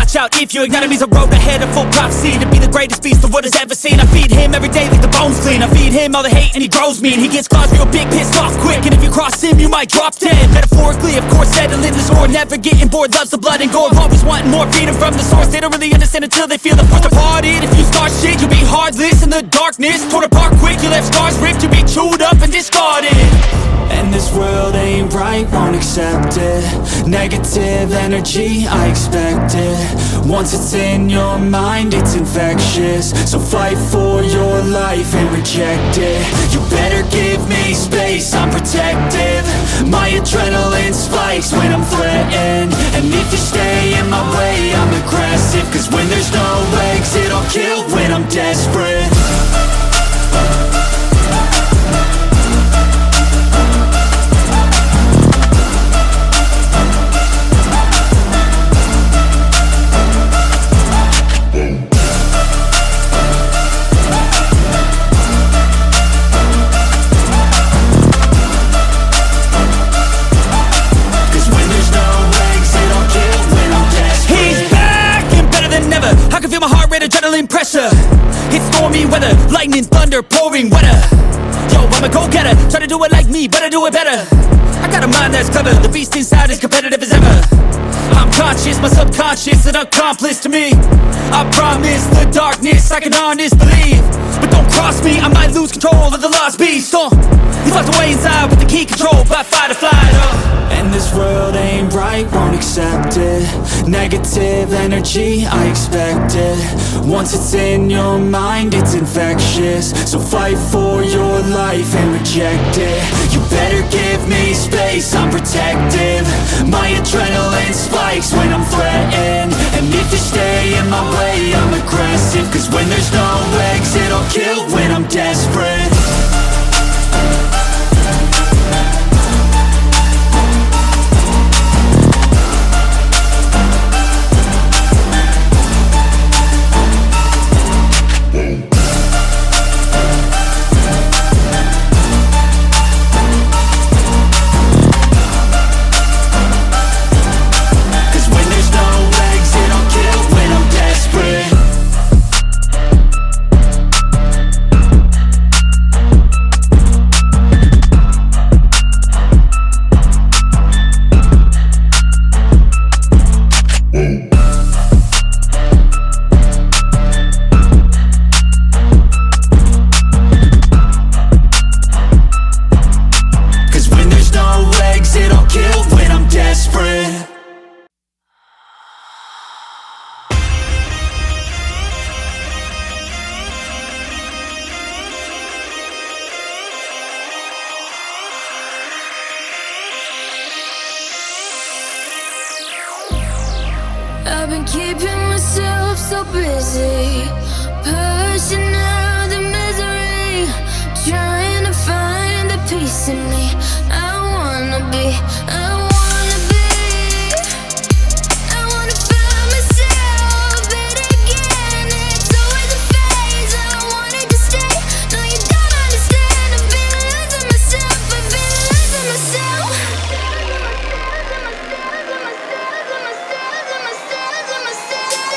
watch out if your enemy's a road ahead, a full prophecy to be the greatest beast the world has ever seen. I feed him every day like the bones clean. I feed him all the hate and he grows mean. He gets claws real big, pissed off quick, and if you cross him you might drop dead. Metaphorically, of course, settling the score, never getting bored, loves the blood and gore, always wanting more, feeding from the source. They don't really understand until they feel the force departed. If you start shit, you'll be heartless in the darkness, torn apart quick, you left scars ripped, you'll be chewed up and discarded. And this world ain't right, won't accept it. Negative energy, I expect it. Once it's in your mind, it's infectious. So fight for your life and reject it. You better give me space, I'm protective. My adrenaline spikes when I'm threatened. And if you stay in my way, I'm aggressive. Cause when there's no exit, I'll kill when I'm desperate. Adrenaline pressure, it's stormy weather, lightning, thunder, pouring weather. Yo, I'm a go-getter, try to do it like me, but I do it better. I got a mind that's clever, the beast inside is competitive as ever. I'm conscious, my subconscious, an accomplice to me. I promise the darkness, I can honest believe. But don't cross me, I might lose control of the lost beast. He's locked away inside with the key controlled by fight or flight. And this world ain't right, won't accept it. Negative energy, I expect it. Once it's in your mind, it's infectious. So fight for your life and reject it. You better give me space, I'm protective. My adrenaline spikes when I'm threatened. And if you stay in my way, I'm aggressive. Cause when there's no exit, I'll kill when I'm desperate. I've been keeping myself so busy, pushing out the misery, trying to find the peace in me. I wanna be, I wanna be, I wanna find myself, but again, it's always a phase. I wanted to stay, no you don't understand. I've been losing myself, I've been losing myself. I've been losing myself.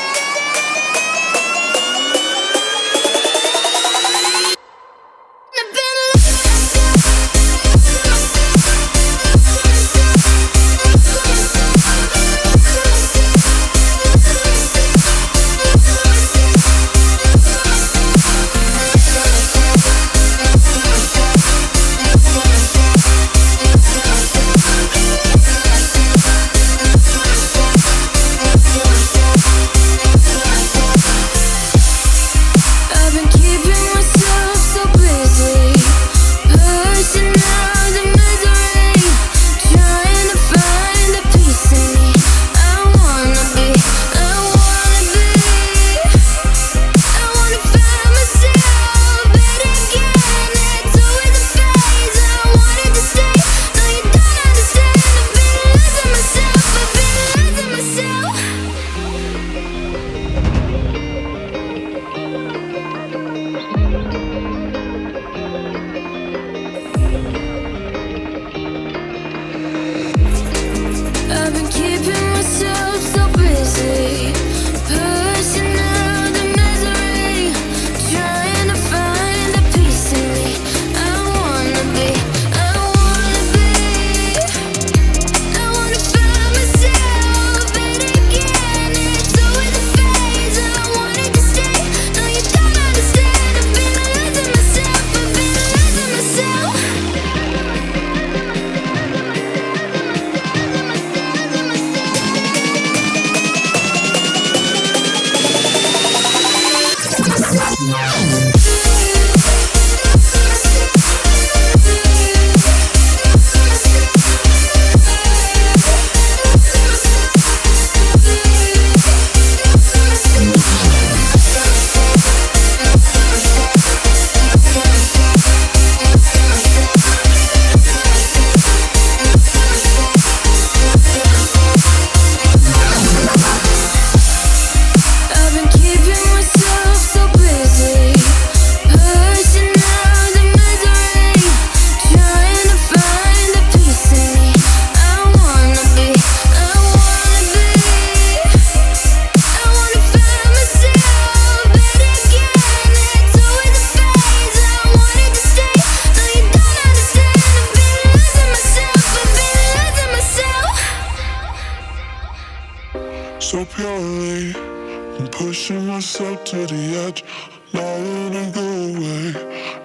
I'm pushing myself to the edge, not wanna go away.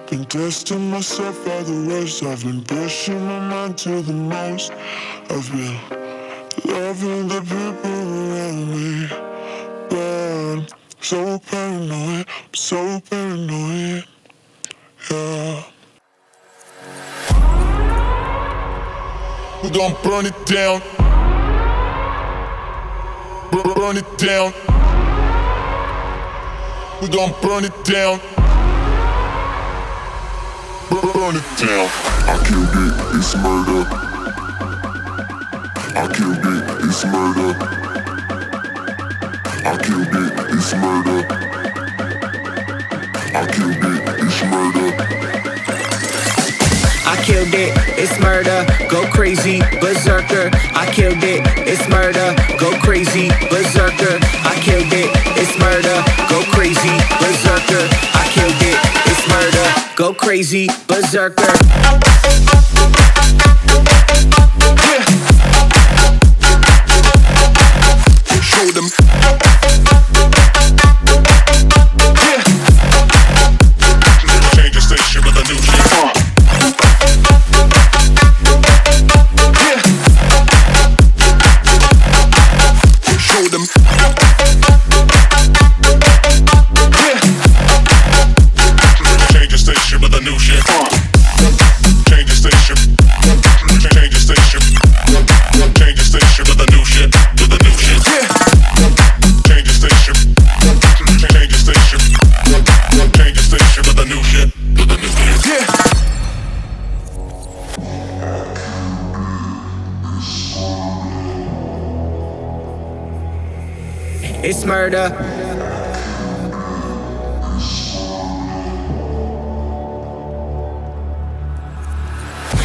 Been testing myself by the worst. I've been pushing my mind to the most. I've been loving the people around me, but I'm so paranoid, I'm so paranoid, yeah. We gon' burn it down, burn it down. We gon' burn it down, burn it down. I killed it, it's murder. I killed it, it's murder. I killed it, it's murder. I killed it, it's murder. I killed it, it's murder, go crazy, berserker. I killed it, it's murder, go crazy, berserker. I killed it, it's murder, go crazy, berserker. I killed it, it's murder, go crazy, berserker. Show them. Change the station with a new shit. Show them. Change the station with a new shit. Change the station. Change the station. Change the station with a new shit. With a new shit. Change the station. Change the station. Change the station with a new shit. With a new shit. Yeah. It's murder.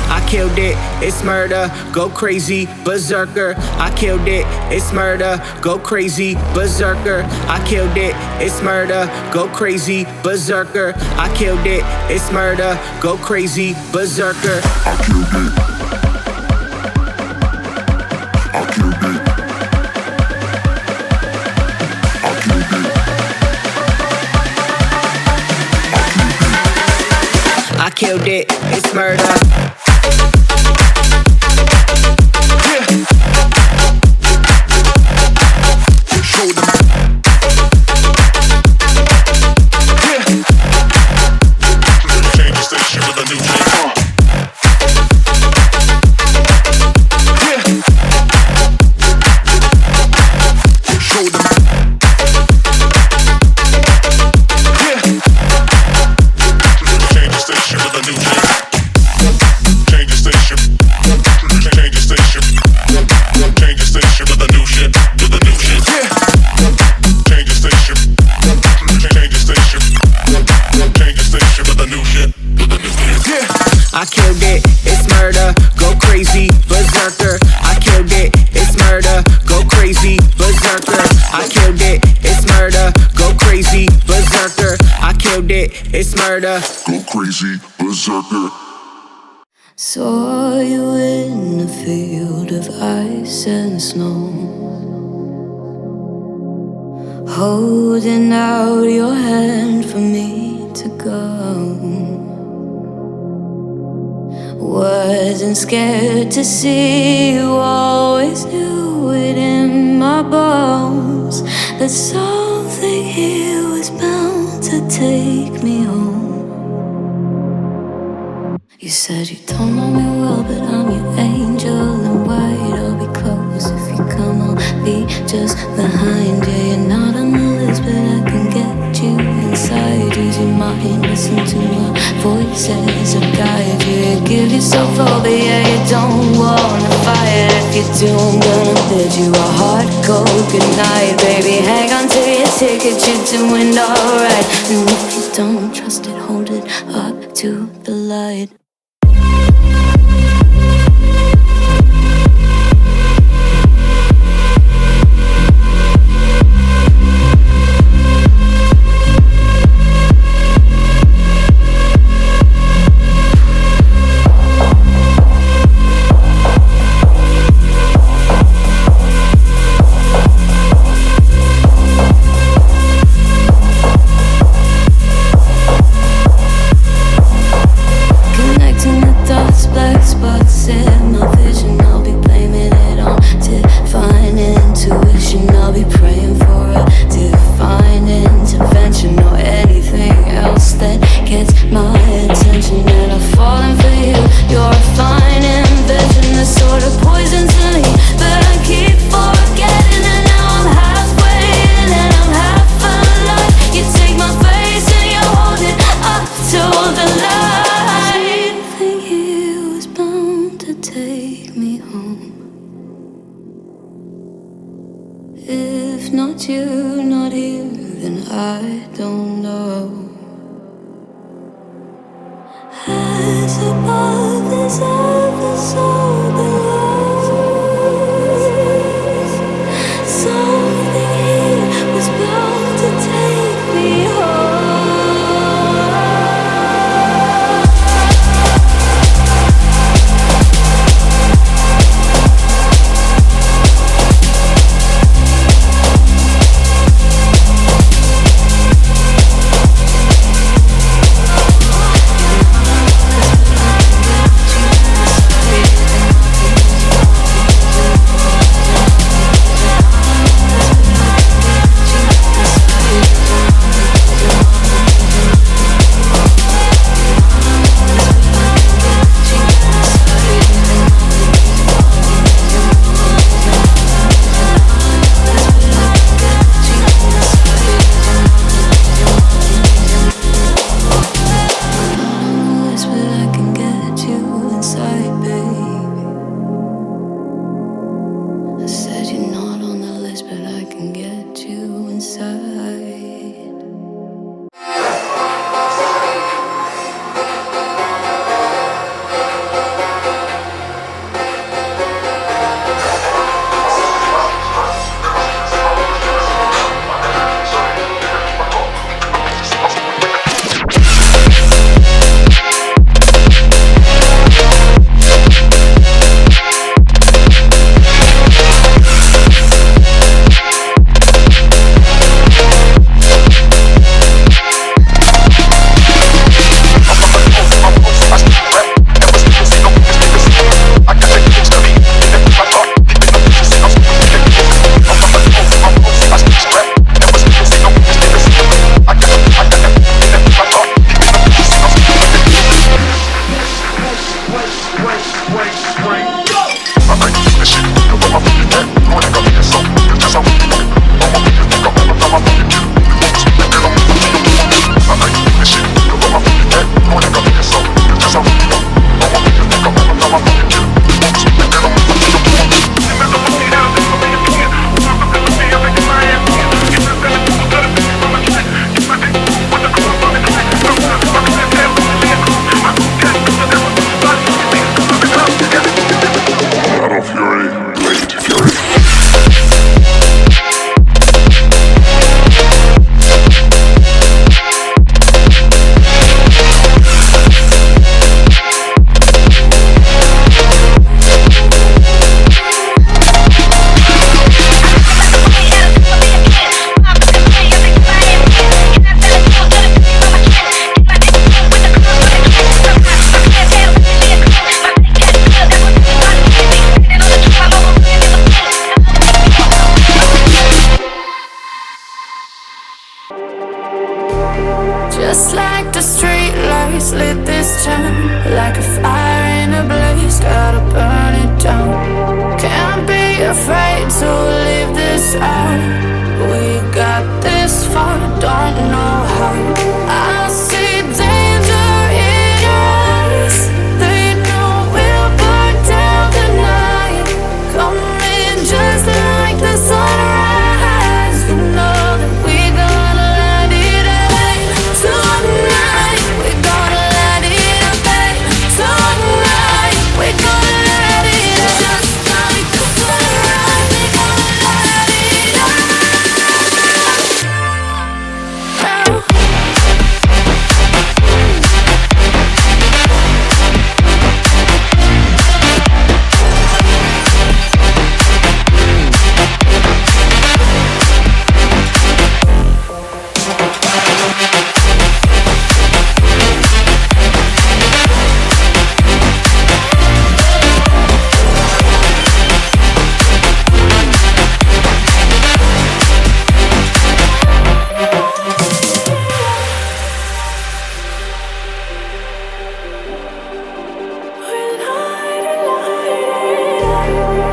I killed it, it's murder, go crazy, berserker. I killed it, it's murder, go crazy, berserker. I killed it, it's murder, go crazy, berserker. I killed it, it's murder, go crazy, berserker. I killed it. I killed it. I killed it. I killed it, it's murder. Show them. Change the station with a new shit. Show them. Change the station with a new shit. Change the station. Change the station. Change the station with a new shit. With a new shit. Change the station. Change the station. Change the station with a new shit. With a new shit. I killed it, it's murder, go crazy, berserker. I killed it, it's murder, go crazy, berserker. I killed it, it's murder, go crazy, berserker. I killed it, it's murder. Go crazy, berserker. Saw you in a field of ice and snow, holding out your hand for me to go. Wasn't scared to see you, always knew it in my bones that something here was bound to take me home. You said you don't know me well, but I'm your angel in white. I'll be close if you come, I'll be just behind you. You're not on the list, but I can get you inside. Use your mind, listen to my voices and guide you. You give yourself over, yeah, you don't wanna fight. If you do, I'm gonna bid you a hard cold goodnight. Baby, hang on to your ticket, you're doing alright. And if you don't trust it, hold it up to the light. you're not here, then I don't know. As above is ever so below. Something here was bound to take me home. Just like the street lights lit this town, like a fire in a blaze, gotta burn it down. Can't be afraid to leave this out. We got this far, don't know how. I see danger in your eyes. They know we'll burn down the night. Coming just like the sunrise. You know that we gonna let it rain. Tonight we gonna let it rain. Tonight we gonna let it rain. Just like the sunrise, we gonna let it rain.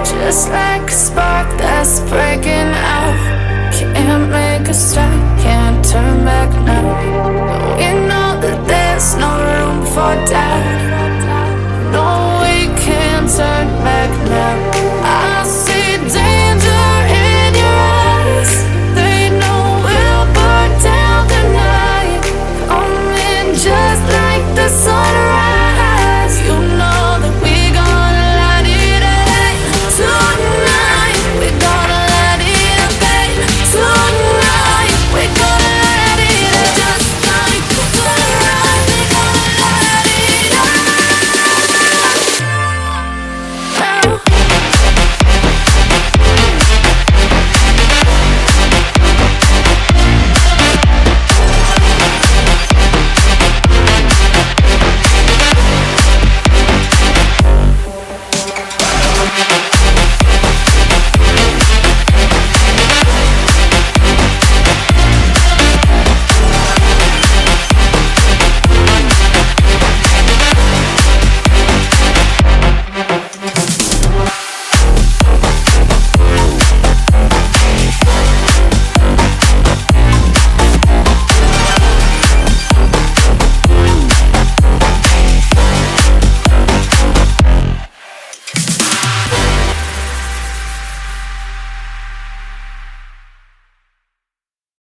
Just like a spark that's breaking out. Can't make a stop, can't turn back now. We know that there's no room for doubt.